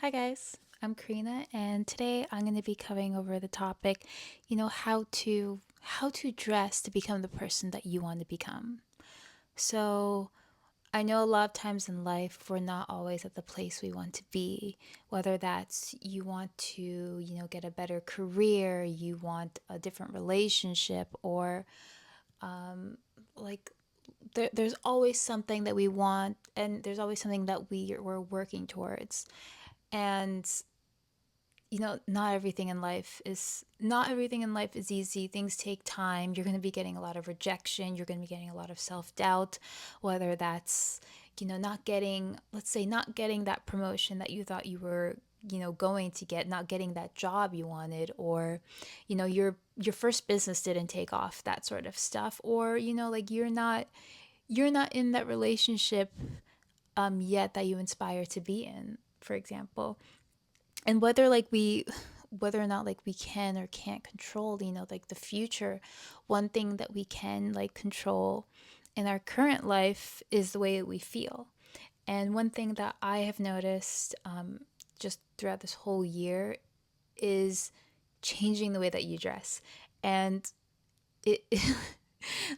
Hi guys, I'm Karina and today I'm going to be covering over the topic, how to dress to become the person that you want to become. So, I know a lot of times in life we're not always at the place we want to be, whether that's you want to, get a better career, you want a different relationship or like there's always something that we want and there's always something that we're working towards. And not everything in life is easy. Things take time. You're going to be getting a lot of rejection. You're going to be getting a lot of self-doubt, whether that's, not getting, let's say, not getting that promotion that you thought you were, going to get, not getting that job you wanted, or, your first business didn't take off, that sort of stuff, or, like you're not in that relationship yet that you inspire to be in, for example. And whether or not like we can or can't control, like the future, one thing that we can like control in our current life is the way that we feel. And one thing that I have noticed just throughout this whole year is changing the way that you dress. And it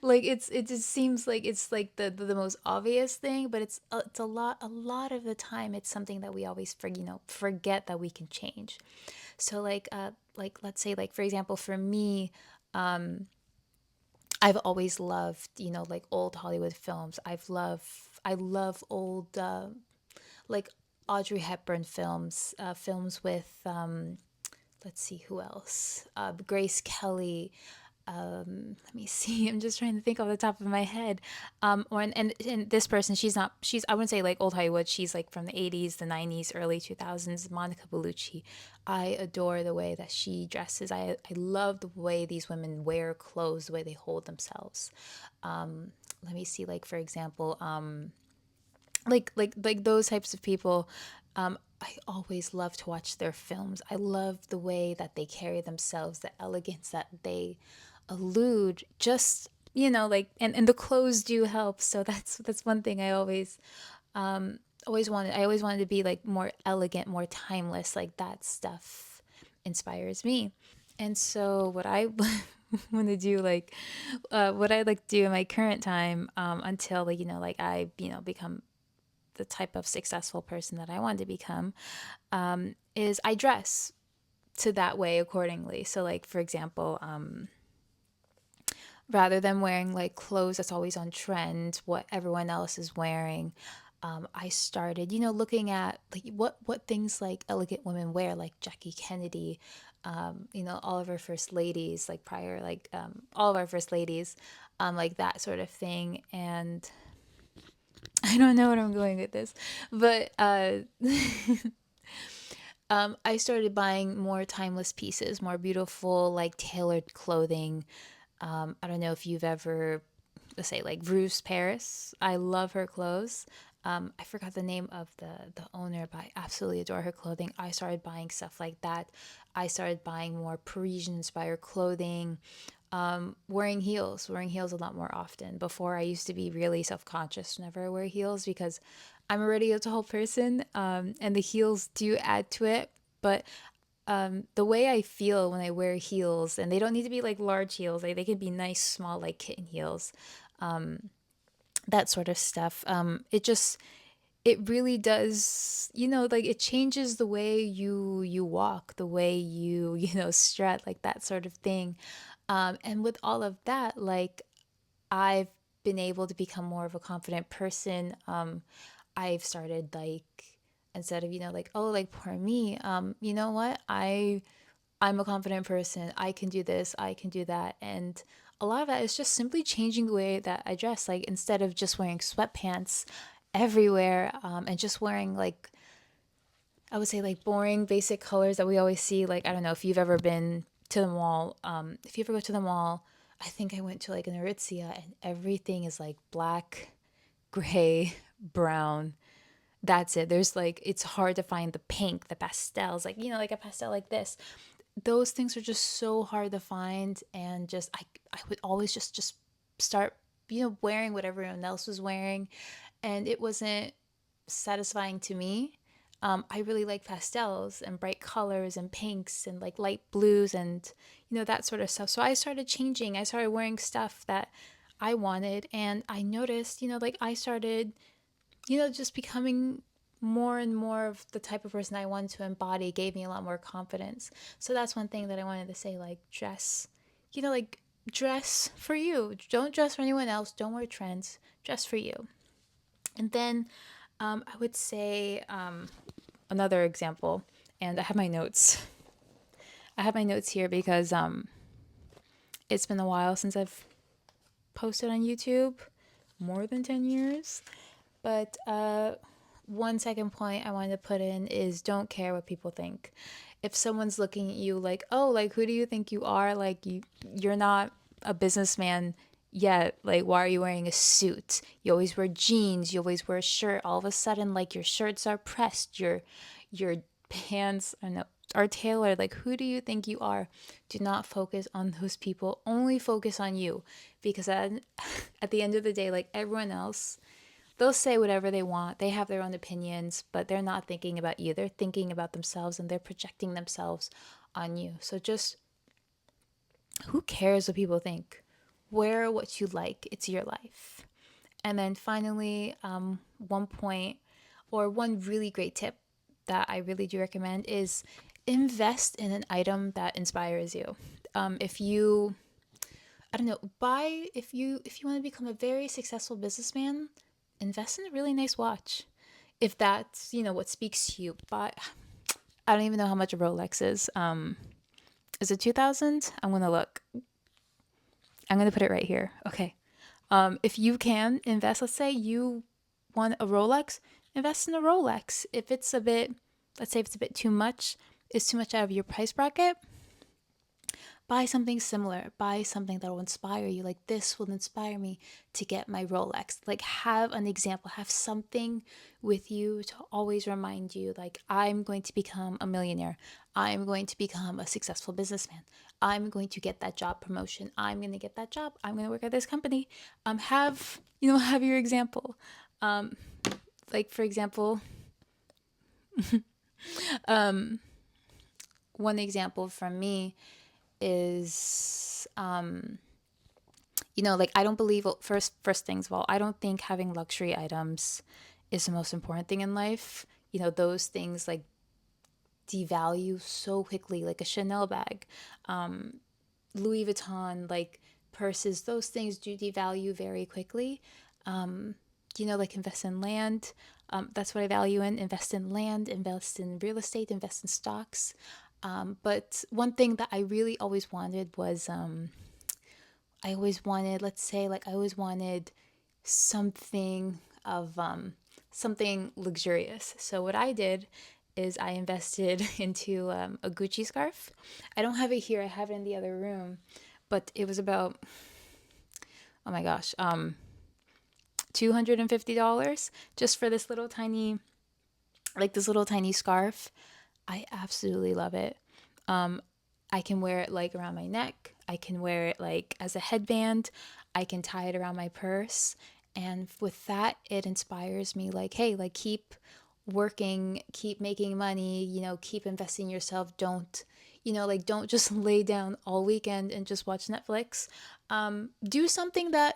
like it just seems like it's like the most obvious thing, but it's a lot of the time it's something that we always forget that we can change. So like let's say, like, for example, for me, I've always loved, like old Hollywood films. I love old like Audrey Hepburn films, films with let's see who else, Grace Kelly. Let me see. I'm just trying to think off the top of my head. And this person, she's I wouldn't say like old Hollywood. She's like from the 80s, the 90s, early 2000s. Monica Bellucci. I adore the way that she dresses. I love the way these women wear clothes, the way they hold themselves. Let me see. Like, for example, like those types of people. I always love to watch their films. I love the way that they carry themselves, the elegance that they allude. Just, like, and the clothes do help. So that's one thing I always wanted to be like more elegant, more timeless. Like that stuff inspires me. And so what I want to do, like, what I like to do in my current time, until, like, like I become the type of successful person that I want to become, is I dress to that way accordingly. So, like, for example, rather than wearing like clothes that's always on trend, what everyone else is wearing, I started, looking at like what things like elegant women wear, like Jackie Kennedy, all of our first ladies, like prior, like all of our first ladies, like that sort of thing. And I don't know what I'm going with this, but I started buying more timeless pieces, more beautiful, like tailored clothing. I don't know if you've ever, let's say, like Bruce Paris. I love her clothes. I forgot the name of the owner, but I absolutely adore her clothing. I started buying stuff like that. I started buying more Parisian inspired clothing. Wearing heels a lot more often. Before, I used to be really self conscious whenever I wear heels because I'm already a tall person, and the heels do add to it. But the way I feel when I wear heels, and they don't need to be like large heels, like they can be nice, small, like kitten heels, that sort of stuff. It really does, like it changes the way you walk, the way you strut, like that sort of thing. And with all of that, like I've been able to become more of a confident person. I've started, like, instead of, like, oh, like poor me, you know what? I'm a confident person. I can do this, I can do that. And a lot of that is just simply changing the way that I dress. Like, instead of just wearing sweatpants everywhere, and just wearing, like, I would say, like, boring, basic colors that we always see. Like, I don't know if you've ever been to the mall. If you ever go to the mall, I think I went to like an Aritzia and everything is like black, gray, brown. That's it. There's like, it's hard to find the pink, the pastels, like, like a pastel like this. Those things are just so hard to find. And just, I would always just start, wearing what everyone else was wearing. And it wasn't satisfying to me. I really like pastels and bright colors and pinks and like light blues and, that sort of stuff. So I started changing. I started wearing stuff that I wanted. And I noticed, like I started, just becoming more and more of the type of person I wanted to embody, gave me a lot more confidence. So that's one thing that I wanted to say, like dress, like dress for you. Don't dress for anyone else. Don't wear trends. Dress for you. And then I would say another example, and I have my notes. I have my notes here because it's been a while since I've posted on YouTube, more than 10 years. But one second point I wanted to put in is don't care what people think. If someone's looking at you like, oh, like who do you think you are? Like you're not a businessman yet. Like why are you wearing a suit? You always wear jeans. You always wear a shirt. All of a sudden, like your shirts are pressed. Your pants are tailored. Like who do you think you are? Do not focus on those people. Only focus on you, because at the end of the day, like everyone else, they'll say whatever they want. They have their own opinions, but they're not thinking about you. They're thinking about themselves and they're projecting themselves on you. So just who cares what people think? Wear what you like. It's your life. And then finally, one point or one really great tip that I really do recommend is invest in an item that inspires you. If you, I don't know, buy if you want to become a very successful businessman, invest in a really nice watch. If that's what speaks to you. But I don't even know how much a Rolex is. Is it 2000? I'm gonna look. I'm gonna put it right here. Okay. If you can invest, let's say you want a Rolex, invest in a Rolex. If it's a bit, let's say if it's a bit too much, it's too much out of your price bracket, buy something similar. Buy something that will inspire you. Like this will inspire me to get my Rolex. Like have an example, have something with you to always remind you, like I'm going to become a millionaire. I'm going to become a successful businessman. I'm going to get that job promotion. I'm going to get that job. I'm going to work at this company. Have your example. Like for example, one example from me is like I don't believe, first things of all, I don't think having luxury items is the most important thing in life. Those things like devalue so quickly, like a Chanel bag, Louis Vuitton, like purses, those things do devalue very quickly. Like invest in land. That's what I value in. Invest in land, invest in real estate, invest in stocks. But one thing that I really always wanted was I always wanted, let's say, like I always wanted something of something luxurious. So what I did is I invested into a Gucci scarf. I don't have it here. I have it in the other room, but it was about, oh my gosh, $250 just for this little tiny, like this little tiny scarf. I absolutely love it. I can wear it like around my neck. I can wear it like as a headband. I can tie it around my purse. And with that, it inspires me like, hey, like keep working, keep making money, keep investing in yourself. Don't just lay down all weekend and just watch Netflix. Do something that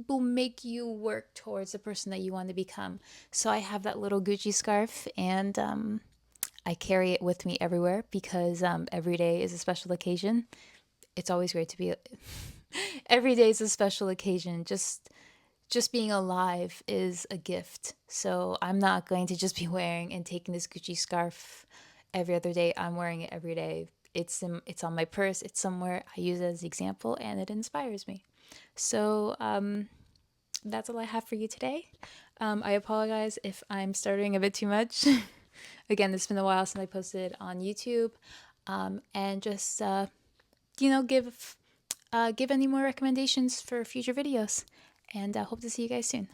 will make you work towards the person that you want to become. So I have that little Gucci scarf, and I carry it with me everywhere because every day is a special occasion. It's always great to be. Every day is a special occasion. Just being alive is a gift. So I'm not going to just be wearing and taking this Gucci scarf every other day. I'm wearing it every day. It's on my purse. It's somewhere. I use it as an example, and it inspires me. So that's all I have for you today. I apologize if I'm stuttering a bit too much. Again, it's been a while since I posted on YouTube, and just give any more recommendations for future videos. And I hope to see you guys soon.